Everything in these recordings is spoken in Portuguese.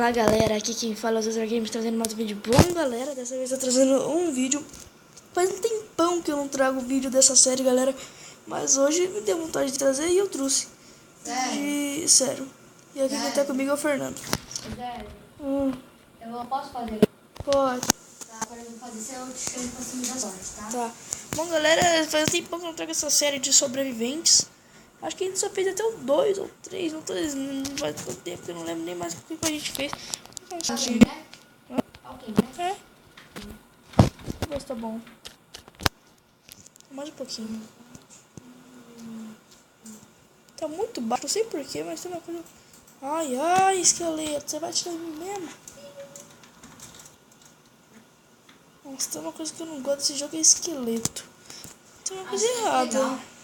Fala galera, aqui quem fala é o Zezar Games, trazendo mais um vídeo bom galera. Dessa vez eu tô trazendo um vídeo. Faz um tempão que eu não trago vídeo dessa série galera, mas hoje me deu vontade de trazer e eu trouxe. Sério. E aqui quem tá comigo é o Fernando. Sério? Eu posso fazer? Pode. Tá, agora eu vou fazer se eu te chamo pra cima da sorte, tá? Tá. Bom galera, faz um tempão que eu não trago essa série de sobreviventes. Acho que a gente só fez até o 2 ou 3, não faz tanto tempo que eu não lembro nem mais o que a gente fez. Ok, né? Ok, né? Mas tá bom. Mais um pouquinho. Tá muito baixo, não sei porquê, mas tem uma coisa... Ai, esqueleto, você vai tirar de mim mesmo? Nossa, tem uma coisa que eu não gosto desse jogo, é esqueleto. Tem uma coisa errada.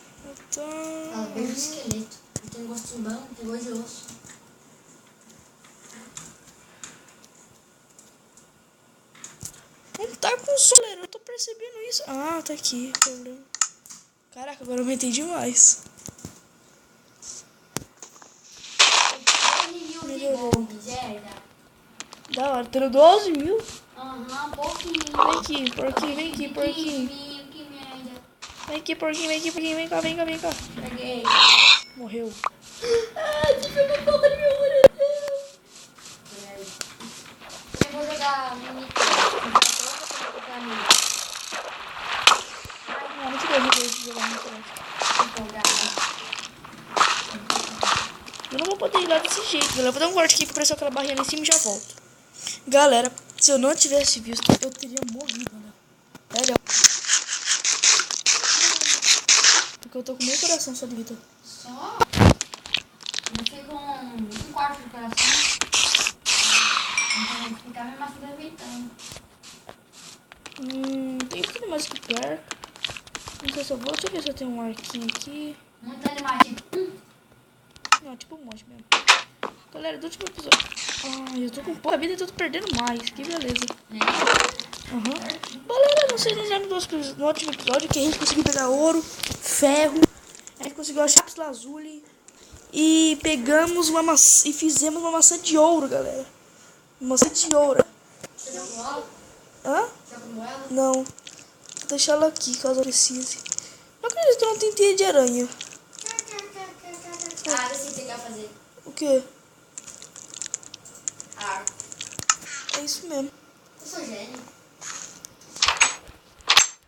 Ela veio de esqueleto. Não tem gosto não, tem gosto de osso. Não tá com soleiro, eu tô percebendo isso. Ah, tá aqui, problema. Caraca, agora eu aumentei demais. Melhorou. Da hora, tendo 12 mil. Aham, pouquinho. Vem aqui, porquinho, vem aqui, porquinho. Que merda. Vem aqui, porquinho, vem cá. Peguei. Morreu. Ah, tive uma boca no meu coração. Eu vou jogar mini. Ah, não queria jogar muito. Eu não vou poder ir lá desse jeito, galera. Eu vou dar um corte aqui pra aparecer aquela barrinha ali em cima e já volto. Galera, se eu não tivesse visto, eu teria morrido, né? Sério. Porque eu tô com meio coração só de vida. Só? Eu fiquei com um quarto de coração. Então eu vou ficar me aproveitando. Tem um pouquinho mais aqui perto. Não sei se eu vou. Deixa eu ver se eu tenho um arquinho aqui. Muito animativo. Não, tipo um monte mesmo. Galera, do último episódio. Ai, eu tô com pouca vida e tô perdendo mais. Que beleza. Galera, não sei se lembram no último episódio que a gente conseguiu pegar ouro, ferro. A gente conseguiu achar lápis lazuli. E pegamos uma maçã e fizemos uma maçã de ouro, galera. Uma maçã de ouro. Você já com ela? Hã? Já com ela? Não. Vou deixar ela aqui, caso eu precise. Não acredito que eu não tenho teia de aranha. Ah, eu sei o que você quer fazer. O quê? Ah, É isso mesmo. eu sou gênio.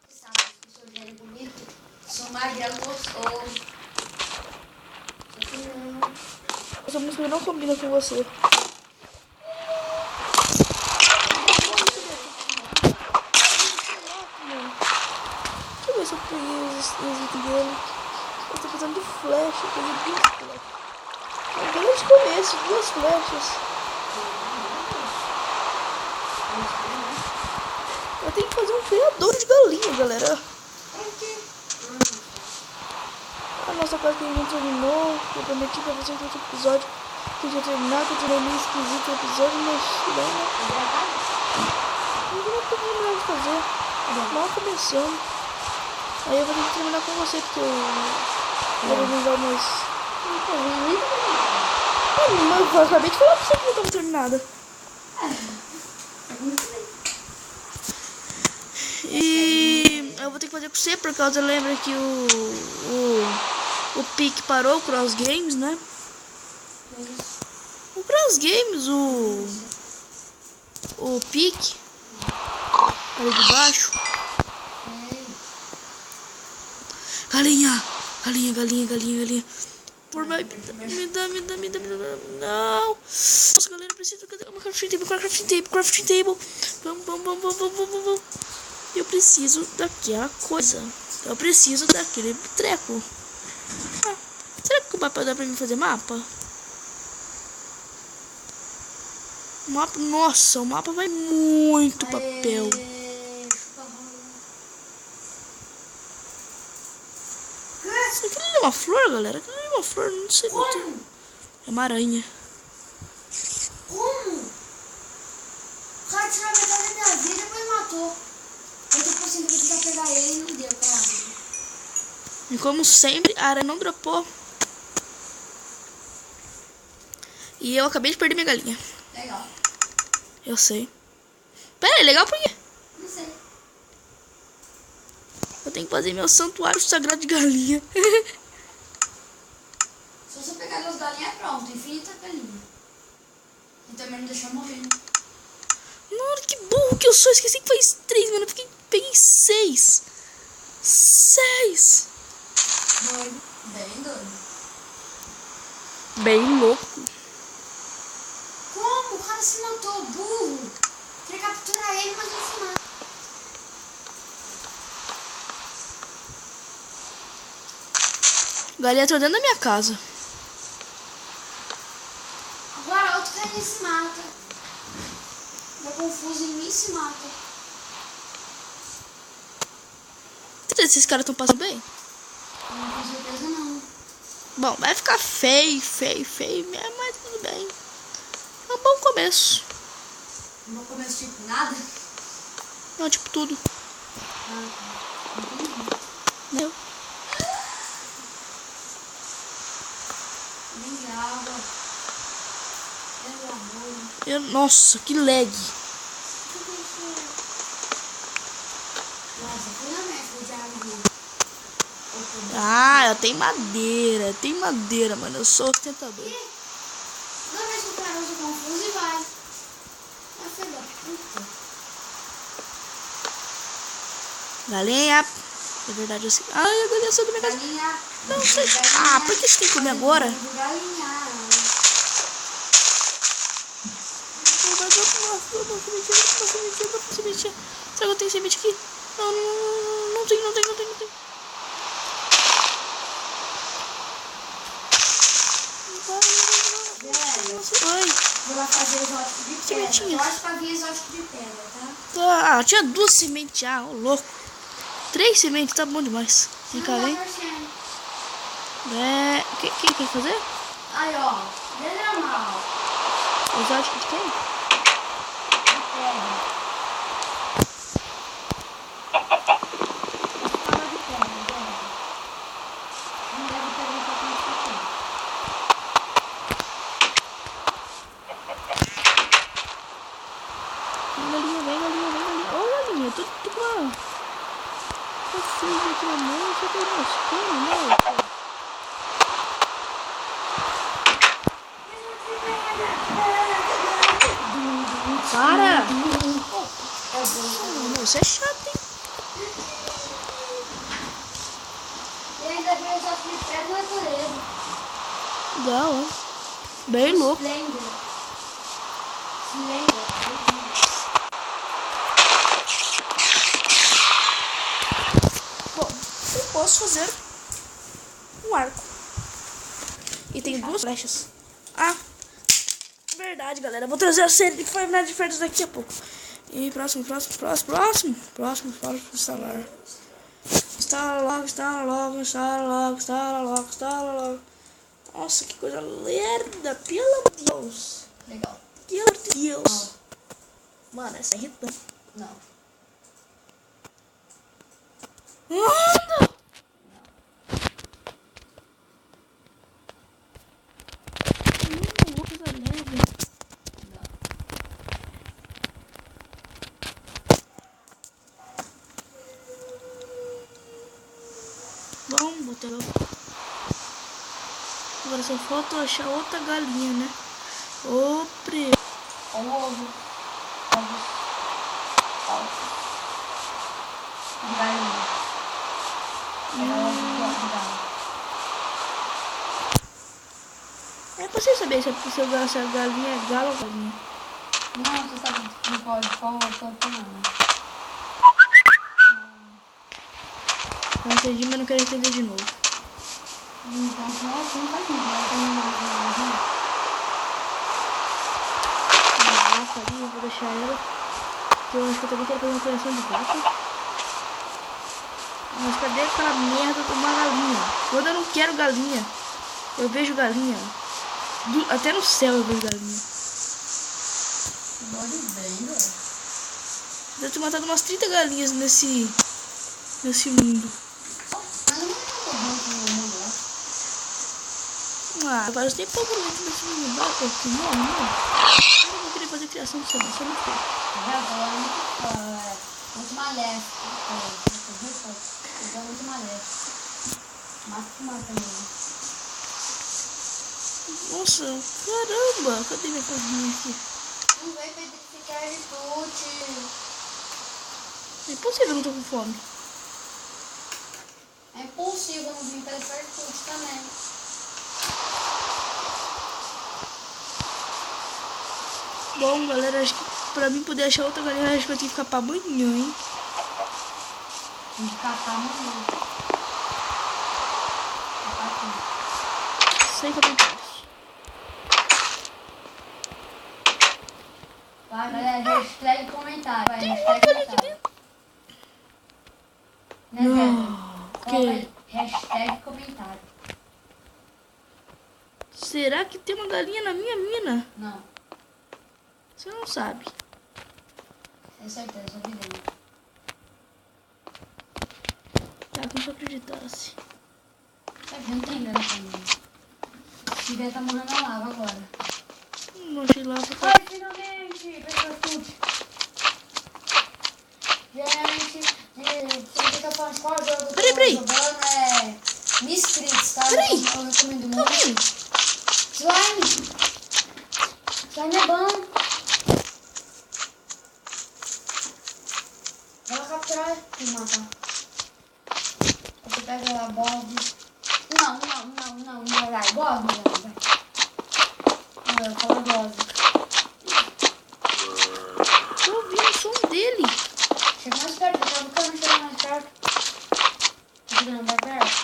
Você sabe que eu sou gênio bonito. Sou magrelo gostoso. Só que não. Essa música não combina com você. Deixa eu ver se eu peguei os itens dele. Eu tô precisando de flecha. Eu peguei 2 flechas. Eu peguei de começo, 2 flechas. Eu tenho que fazer um criador de galinha, galera. A nossa casa que a gente terminou. Eu prometi pra vocês no outro episódio que eu tinha terminado. Eu terminei meio esquisito o episódio, mas bem, né? Eu não tô terminando de fazer. Mal começando. Aí eu vou ter que terminar com você, porque eu vou usar mais. Mas eu acabei de falar pra você que não tava terminada. E eu vou ter que fazer com você, por causa, lembra que o Pique parou, o Cross Games, né? O Cross Games, o Pique, ali de baixo. Galinha. Por mais... Me dá. Não. Nossa, galera, eu preciso... Cadê uma crafting table? Vamos. Eu preciso daquela coisa. Eu preciso daquele treco. Será que o mapa dá pra mim fazer mapa? Nossa, o mapa vai muito papel. Isso aqui não é uma flor, galera? Aquilo não é uma flor, não sei muito. É uma aranha. Como? O cara tirou a metade da minha vida e depois matou. Eu tô conseguindo tentar pegar ele e não deu, cara. E como sempre, a aranha não dropou. E eu acabei de perder minha galinha. Legal. Eu sei. Pera aí, legal por quê? Não sei. Eu tenho que fazer meu santuário sagrado de galinha. Se você pegar duas galinhas, pronto. Infinita galinha. E também não deixar morrer. Mano, que burro que eu sou. Esqueci que faz 3, mano. Eu peguei 6. 6. Doido. Bem doido. Bem louco. Como? O cara se matou, burro. Queria capturar ele, mas ele se mata. Galinha tá dentro da minha casa. Agora outro carinha se mata. Dá confuso em mim e se mata. Esses caras estão passando bem? Não tenho certeza não. Bom, vai ficar feio mesmo, mas tudo bem. É um bom começo. Não vou comer tipo nada? Não, tipo tudo. Meu. Nem água. Pelo amor. Nossa, que lag. Nossa, finalmente de água. Ah, eu tenho madeira. Tem madeira, mano. Eu sou tentador. Toda vez que o cara usa confuso e vai. É filho da puta. Galinha. É verdade, eu sei. Ai, a galinha saiu da minha casa. Galinha. Não sei. Ah, por que você tem que comer agora? Galinha. Sementinha. Será que eu tenho semente aqui? Não tem. Oi. Vou lá fazer exótico de pedra. Sementinha. Gosto pra vir exótico de pedra, tá? Ah, tinha 2 sementes já, ô louco. 3 sementes, tá bom demais. Vem cá, vem. Quem quer fazer? Aí, ó. Normal. Exótico de quem? De pedra. Fala de pedra, né? Não deve ter muito aqui. Vem, galinha. Ô, galinha, tô com uma... Vocês aqui na mão, você tem umas penas, né? Para! Você é chato, hein? E ainda veio exótico de pedra na natureza. Dá, ó. Bem louco. Slender. Bom, eu posso fazer um arco. E tem 2 flechas. Ah, verdade, galera. Vou trazer a série de Five Nights at Freddy's daqui a pouco. E próximo. Instala logo. Nossa, que coisa lerda. Pelo amor de Deus. Legal. Pelo amor de Deus. Mano, essa é irritante. Não. Anda! Coisa lerda. Vamos botar logo. Agora só falta achar outra galinha, né? Ô, pre... Ovo. Galinha. É pra você saber se a galinha é galo ou galinha. Não, você sabe, não pode falar não. Eu entendi, mas não quero entender de novo. Então, se não é assim, faz não. A vaca ali, eu vou deixar ela. Porque eu acho que eu também quero fazer uma coleção de vaca. Mas cadê aquela merda de uma galinha? Quando eu não quero galinha, eu vejo galinha. Até no céu eu vejo galinha. Deve ter matado umas 30 galinhas nesse mundo. Ah, agora tem pouco muito nesse mundo. Não. Eu vou querer fazer criação não sei, não sei muito bem. Muito maléfico. Então muito maléfico. Mata que mata mesmo. Nossa, caramba, cadê minha casinha aqui? Não vai petrificar de tudo. É impossível, eu não tô com fome. É impossível não vir pelo tudo também. Bom, galera, acho que pra mim poder achar outra galinha, acho que vai ter que ficar pra amanhã, hein? Tem que catar amanhã. Sem comentários. Vai, galera, hashtag comentário. Vai, hashtag comentário. Não, ok. Hashtag comentário. Será que tem uma galinha na minha mina? Não, Você não sabe. é certeza, evidente. Tá, como se eu acreditasse. Tá vendo? Não tem grana pra mim. Devia estar morrendo na lava agora. Não achei lá. Ai, finalmente! Pessoal, tudo. Gente, se você tá falando qual jogo eu tô jogando, é Miscrits, tá? Eu recomendo muito. Slime! Slime é bom. Vai lá capturar e matar. Você pega lá, Bob. Não, vai. Bob, vai. Não, eu falo Bob. Tô ouvindo o som dele. Chega mais perto, eu tava buscando chegar mais perto. Tá chegando mais perto?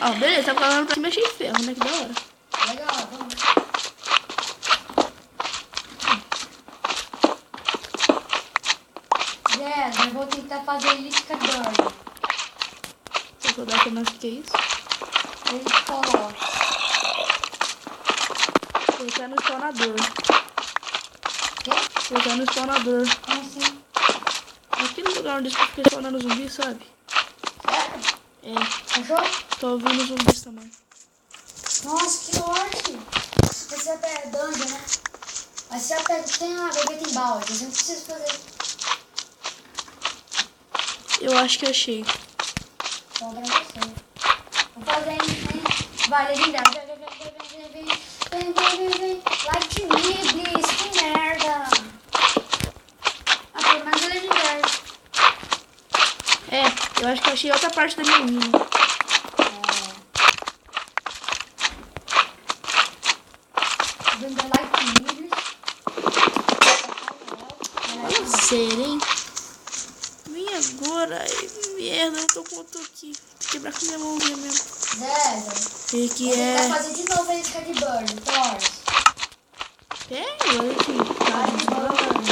Ah, beleza, tá falando pra mexer em ferro, né? Que da hora. Legal, vamos. Zé, eu vou tentar fazer elíptica burn. Deixa eu dar aqui mais o que é isso. Ele coloca. Colocar no spawnador. Quê? Colocar no spawnador. Como assim? Aqui no lugar onde fica spawnando zumbi, sabe? Sério? É, Achou? tô ouvindo zumbis também. Nossa, que sorte! Você até dungeon, né? Mas você até tem uma gaveta em balde, você não precisa fazer. Eu acho que achei. Só pra você. Vou fazer, hein? Vai, legendário. Vem. Like to me, please. Que merda. Ah, pelo menos é legendário. É, eu acho que eu achei outra parte da minha mina. Vender like to me, Fala sério, hein? Vem agora. Ai, merda, eu tô com outro aqui. Vou quebrar com minha mãozinha mesmo. Zé, E que vou é... tentar fazer de novo a isca de burn, Thor. Olha aqui. Vai de burn.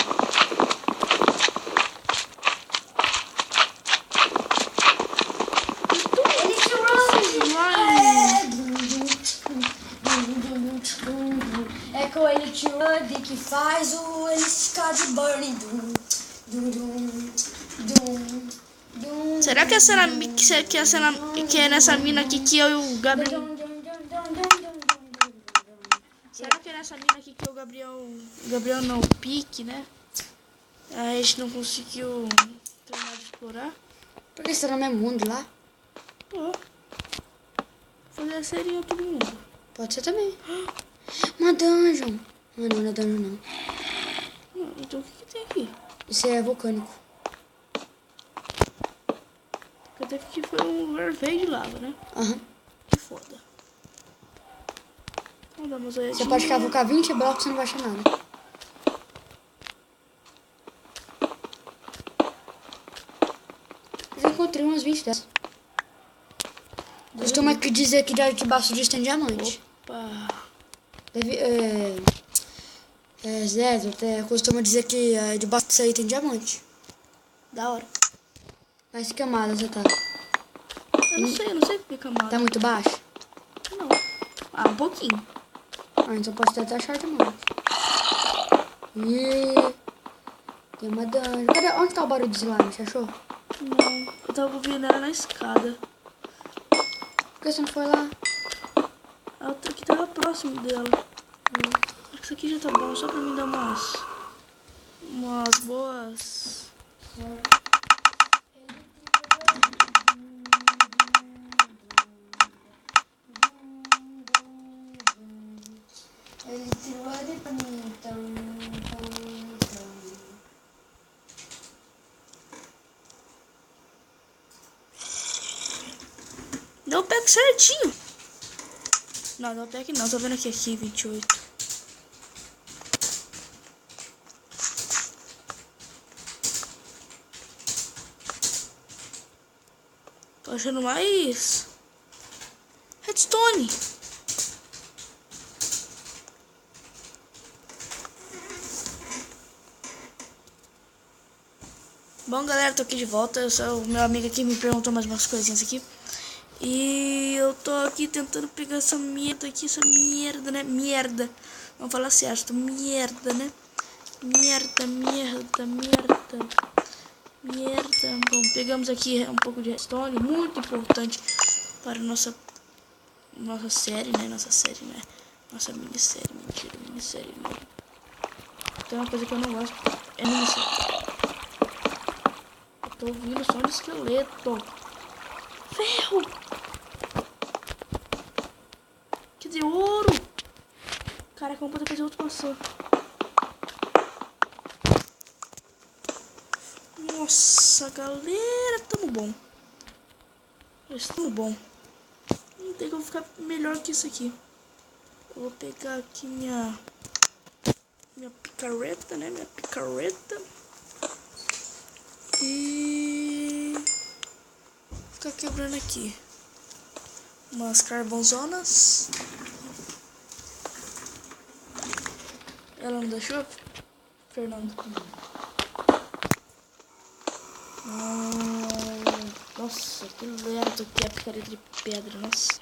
É com ele que faz o elíptica de burn. Será que que é nessa mina aqui que eu e o Gabriel... Será que é nessa mina aqui que o Gabriel não, o Pique, né? A gente não conseguiu terminar de explorar? Por que você tá no mesmo mundo lá? Pô. Fazer a série em outro mundo. Pode ser também. Uma dungeon. Não é dungeon não. Não, então o que tem aqui? Isso é vulcânico. Até que foi um lugar feio de lava, né? Aham. Que foda. Então vamos aí. Você pode cavucar 20 blocos e não vai achar nada. Eu encontrei umas 20 dessas. Costuma dizer que debaixo disso tem diamante. Opa. Zé, até costuma dizer que debaixo disso aí tem diamante. Da hora. Mas que camada você tá? Eu não sei que camada. Tá muito baixo? Não. Ah, um pouquinho. Ah, então pode até achar diamante. Ih, tem uma dungeon. Cadê? Onde tá o barulho de slime? Você achou? Não. Eu tava ouvindo ela na escada. Por que você não foi lá? A outra aqui tava próximo dela. Isso aqui já tá bom, só pra mim dar umas boas. Ele tirou ele pra mim, então. Deu o pack certinho. Não, deu o pack não, tô vendo aqui 28. Tô achando mais redstone. Bom, galera, tô aqui de volta. O meu amigo aqui me perguntou mais umas coisinhas aqui. E eu tô aqui tentando pegar essa merda aqui, essa merda, né? Merda. Vamos falar certo, merda, né? Merda. Bom, pegamos aqui um pouco de redstone, muito importante para nossa série, né? Nossa minissérie, mentira, minissérie não. Tem uma coisa que eu não gosto, é minissérie. Eu tô ouvindo som de esqueleto. Ferro! Quer dizer, ouro! Caraca, vamos poder fazer outro maçã. Nossa, galera, tamo bom. Estamos bom. Não tem como ficar melhor que isso aqui. Eu vou pegar aqui minha picareta, né? Minha picareta. E ficar quebrando aqui umas carvãozonas. Ela não deixou, Fernando? Nossa, que lerdo que é a picareta de pedra, nossa.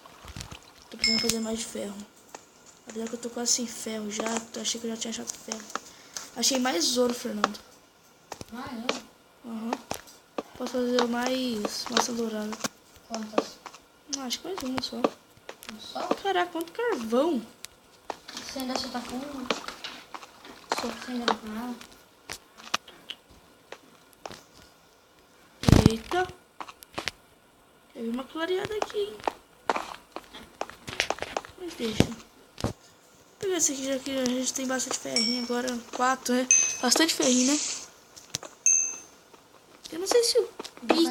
Tô precisando fazer mais de ferro. Apesar que eu tô quase sem ferro já, eu achei que eu já tinha achado ferro. Achei mais ouro, Fernando. Ah, é? Aham. Posso fazer mais maçã dourada. Quantas? Acho que mais uma só. Só? Caraca, quanto carvão. Você ainda só tá com uma? Só. Você ainda tá com ela? Eita. Eu vi uma clareada aqui, hein. Mas deixa. Vou pegar esse aqui, já que a gente tem bastante ferrinho agora. 4, né? Bastante ferrinho, né? Eu não sei se o Pique...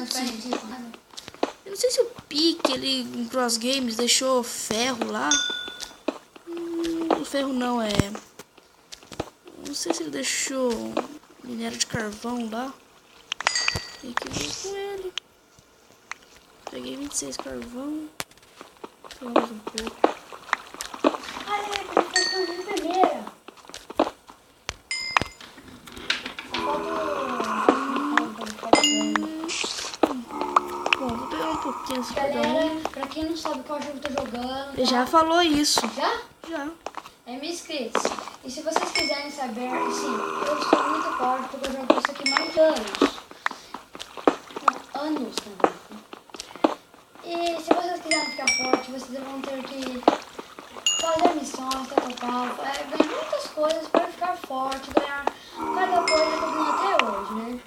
Eu não sei se o Pique, ele em Cross Games, deixou ferro lá. O ferro não, é... Não sei se ele deixou minério de carvão lá. Tem que ver com ele. Peguei 26 carvão. Tem mais um pouco. Ah, é, porque eu fui primeira. Bom, vou pegar um pouquinho assim pra cada Galera, um. pra quem não sabe qual jogo eu tô jogando... Ele já falou isso. Já? Já. É mil inscritos. E se vocês quiserem saber, sim, eu sou muito forte porque eu jogo isso aqui mais de anos. Não, anos também. E se vocês quiserem ficar forte, vocês vão ter que fazer missões, ganhar muitas coisas para ficar forte, ganhar cada coisa que eu ganho até hoje, né?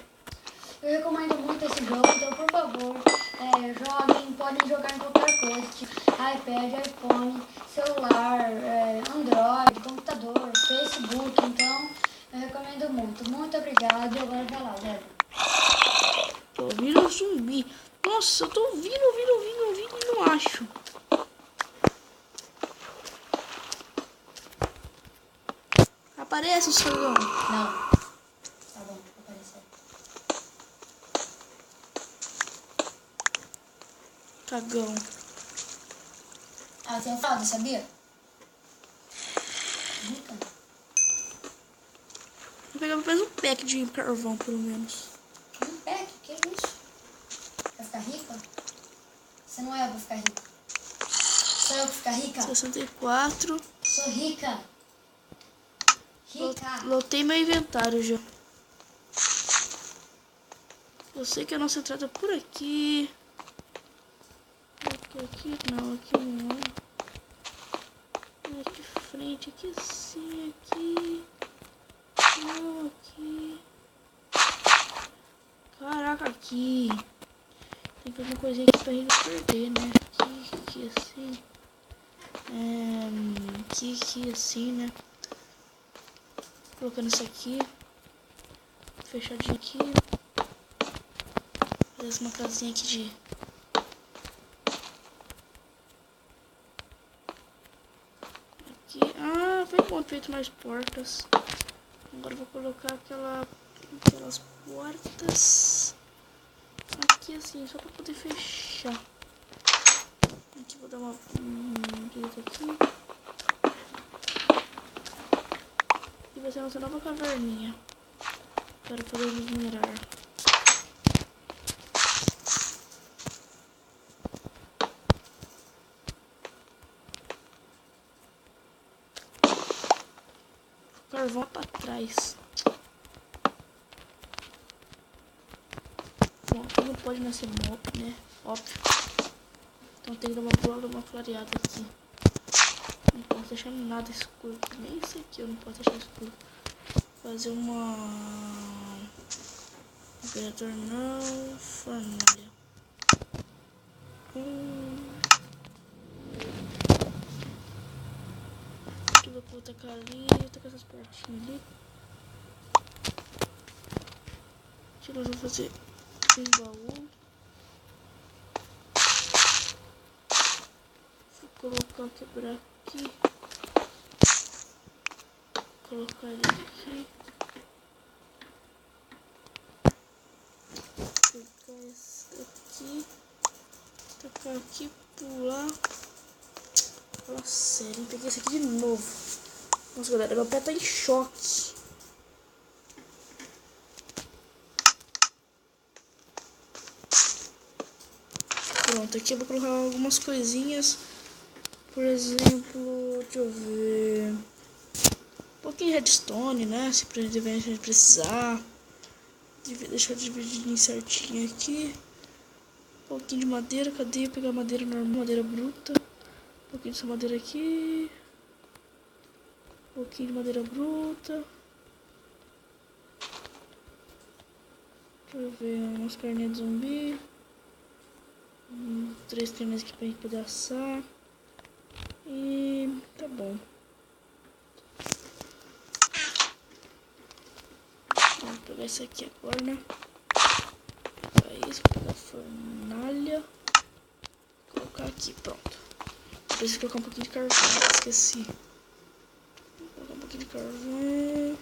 Eu recomendo muito esse jogo, então por favor, joguem, podem jogar em qualquer coisa, tipo iPad, iPhone, celular, Android, computador, Facebook, então eu recomendo muito. Muito obrigado e agora vai lá, Zé. Tô ouvindo um zumbi. Nossa, eu tô ouvindo e não acho. Aparece o fogão. Não. Tá bom, apareceu. Cagão. Ah, tem fralda, sabia? Rica. Vou pegar mais um pack de carvão, pelo menos. Um pack? Que isso? Pra ficar rica? Você não é pra ficar rica. Sou eu pra ficar rica? 64. Sou rica. Rica. Lotei meu inventário já. Eu sei que a nossa entrada é por aqui. Aqui não, aqui não. Aqui de frente, aqui sim, aqui. Não, aqui. Caraca, aqui. Tem que fazer uma coisinha aqui pra ele não perder, né? Aqui assim. Aqui assim, né? Colocando isso aqui. Fechadinho aqui. Fazer uma casinha aqui de... Aqui. Ah, foi bom ter feito mais portas. Agora eu vou colocar aquelas portas aqui assim, só pra poder fechar. Aqui vou dar uma direita aqui. E vai ser a nossa nova caverninha para poder minerar. Carvão para trás. Bom, aqui não pode nascer mob, né? Óbvio. Então tem que dar uma clareada aqui. Não posso deixar nada escuro. Nem isso aqui eu não posso deixar escuro. Fazer uma... Operador não. Fornalha. Aqui eu vou tacar ali. Vou tacar essas portinhas ali. Aqui nós vamos fazer um baú. Vou colocar, quebrar aqui. Colocar ele aqui. Pegar esse daqui. Tacar aqui, pular. Fala sério, peguei esse aqui de novo. Nossa, galera, meu pé tá em choque. Pronto, aqui eu vou colocar algumas coisinhas. Por exemplo, deixa eu ver. Um pouquinho de redstone, né? Se a gente precisar. Deixar divididinho certinho aqui. Um pouquinho de madeira. Cadê? Vou pegar madeira normal, madeira bruta. Um pouquinho dessa madeira aqui. Um pouquinho de madeira bruta. Deixa eu ver. Umas carninhas de zumbi. 3 carninhas aqui pra gente poder assar. E tá bom. Vamos pegar isso aqui agora, né? Pegar isso, pegar a fornalha. Colocar aqui, pronto. Preciso colocar um pouquinho de carvão, esqueci. Vou colocar um pouquinho de carvão.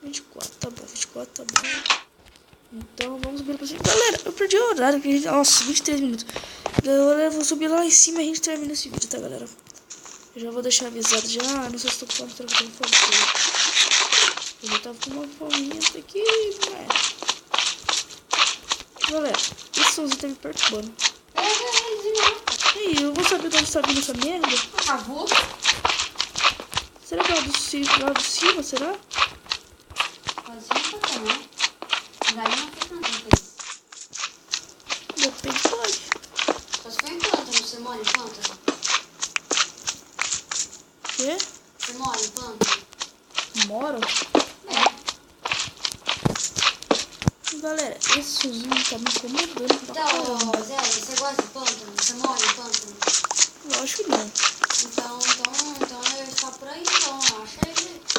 24, tá bom, 24 tá bom. Então vamos subir pra cima. Galera, eu perdi o horário. Nossa, 23 minutos. Galera, eu vou subir lá em cima e a gente termina esse vídeo, tá, galera? Eu já vou deixar avisado já. Não sei se tô com fome. Eu tava com uma fominha até aqui, né? Galera, esse somzinho tá me perturbando. Ei, eu vou saber de onde tá vindo essa merda. Acabou? Será que é lá do cima, será? Pode ser pra não. Daí não fica nada isso. Depende, pode. Só se for em planta, você mora em planta? Quê? Você mora em planta? Moro? Galera, esse somzinho tá me incomodando pra caramba. Então, Zé, você gosta de planta? Você mora em planta? Lógico que não. Então eu está por aí, então.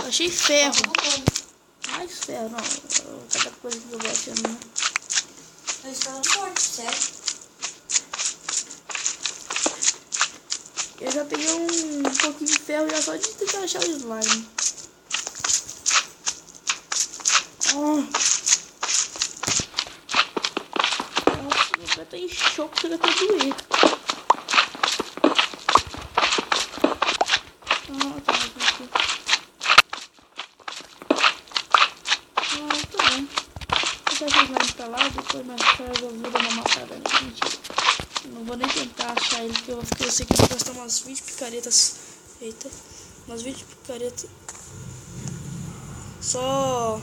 Achei ferro. Tá Mais ferro, não. Cada coisa que eu vou achando, né? Eu estou forte, sério. Eu já peguei um pouquinho de ferro já só de tentar achar o slime. Nossa, meu pé tá em choque, chega até doer. Tá aqui. Tá bom. Vou deixar o slime pra lá, depois mais tarde eu vou dar uma matada nele. Mentira. Não vou nem tentar achar ele, porque eu sei que eu vou gastar umas 20 picaretas. Eita, umas 20 picaretas só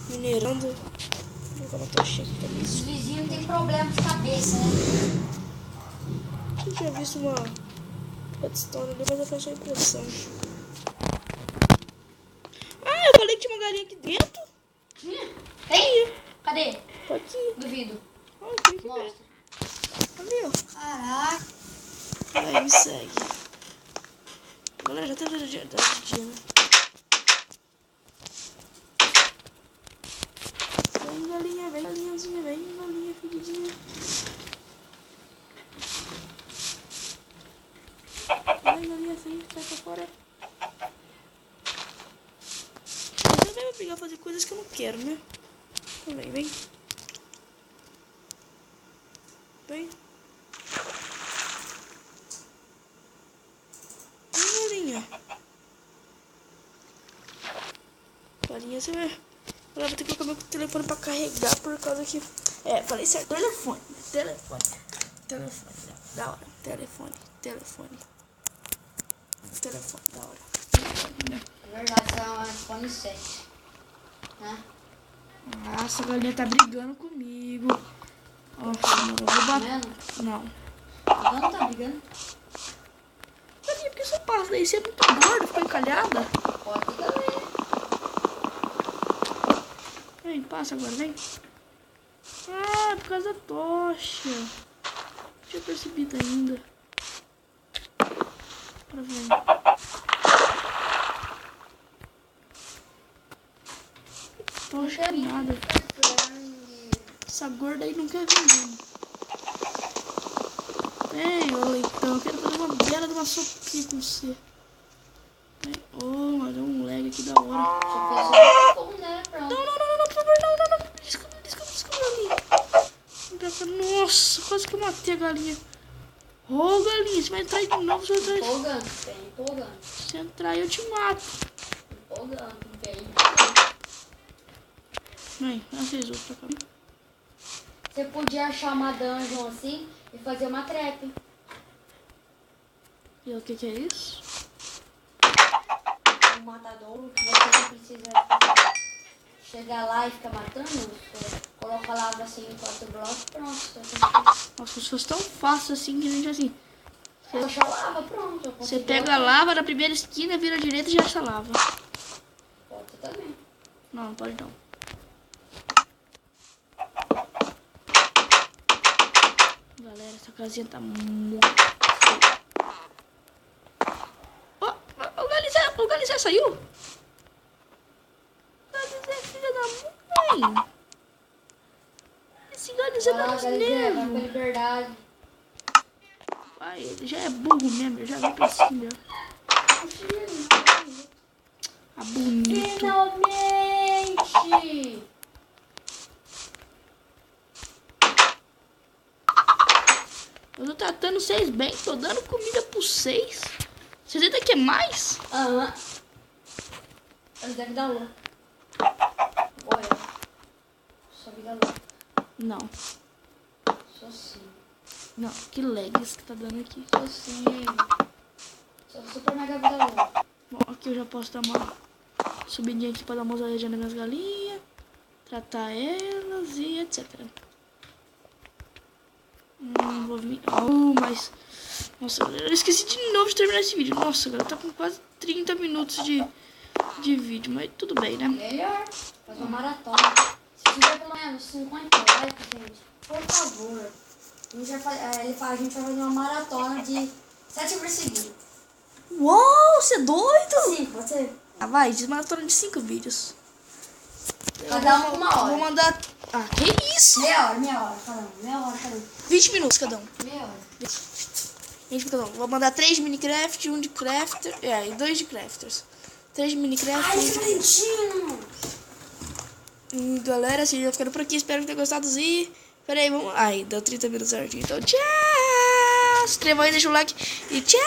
minerando Vou colocar uma tochinha aqui também. Os vizinhos têm problema de cabeça, né? Eu tinha visto uma redstone ali, mas eu faço a impressão. Ah, eu falei que tinha uma galinha aqui dentro. Tem? Cadê? Tá aqui. Duvido. Ah, tem que ver. Mostra. Ali, ó. Caraca. Aí, me segue. Galera, já tá de dia, né? Vem, galinha, vem, galinhazinha, vem, galinha, filhinha. Vai, galinha, assim, sai pra fora. Mas eu devo pegar fazer coisas que eu não quero, né? Então vem, vem. Vem. Vem, galinha. Galinha, você vai... Agora vou ter que colocar meu telefone pra carregar por causa que... É, falei certo. Telefone. Da hora. Telefone, da hora. É verdade, isso é um iPhone 7. Né? Nossa, a galinha tá brigando comigo. Nossa, eu vou Tá bater. vendo? Não. Não tá brigando? Galinha, por que você passa daí? Você é muito gordo, ficou encalhada. Pode também. Vem, passa agora, vem. Ah, por causa da tocha. Não tinha percebido ainda. Agora vem. Tocha nada. Essa gorda aí não quer vir. Vem, ô leitão. Eu quero fazer uma bela de uma sopinha com você. Vem. Oh, mas deu um lag aqui da hora. Não, por favor, não. Desculpa, galinha. Nossa, quase que eu matei a galinha. Ô, galinha, você vai entrar aí de novo. Você vai entrar... Empolgante. Se entrar aí, eu te mato. Empolgante. Vem, vocês outros pra cá. Você podia achar uma dungeon assim e fazer uma trap. E o que é isso? Um matadouro que você não precisa chegar lá e ficar matando. Você coloca lava assim em 4 blocos, pronto. Nossa, se fosse tão fácil assim que a gente assim. Você acha lava, pronto. Você pega a lava na primeira esquina, vira à direita e já acha lava. Pode também. Não, não pode não. Galera, essa casinha tá muito feia. O Galizé saiu? O Galizé é filha da mãe. Esse Galizé tá nos Vai nervos. pra liberdade. Vai, ele já é burro mesmo, ele já vem pra cima. Ah, bonito. Finalmente! Eu tô tratando vocês bem, tô dando comida pra vocês. Vocês ainda querem mais? Aham. Eles devem dar louco. Olha. Sua vida louca. Não, Sou sim. não, que legs que tá dando aqui. Sou sim. Sou super mega vida louca. Bom, aqui eu já posso dar uma subidinha aqui pra dar uma olhadinha nas minhas galinhas, tratar elas e etc. Vou vir... Oh, mas... Nossa, eu esqueci de novo de terminar esse vídeo. Nossa, galera, tá com quase 30 minutos de vídeo, mas tudo bem, né? Melhor. Fazer uma maratona. Se tiver pelo menos 50 likes, gente, por favor. A gente vai fazer uma maratona de 7 por seguido. Uou, você é doido? Sim, pode ser. Ah, vai, desmaratona de 5 vídeos. Cada um com uma hora. Vou mandar... Ah, que isso? Meia hora cada um. Meia hora cada um. 20 minutos cada um. Meia hora. 20 cada um. Vou mandar 3 de Minecraft, 1 de Crafter... e 2 de Crafters. 3 de Minecraft... Ai, Valentino! Galera, assim, já ficando por aqui. Espero que tenham gostado. E... Pera aí, vamos... Ai, deu 30 minutos certinho. Então, tchau! Se inscreva aí, deixa o like. E tchau!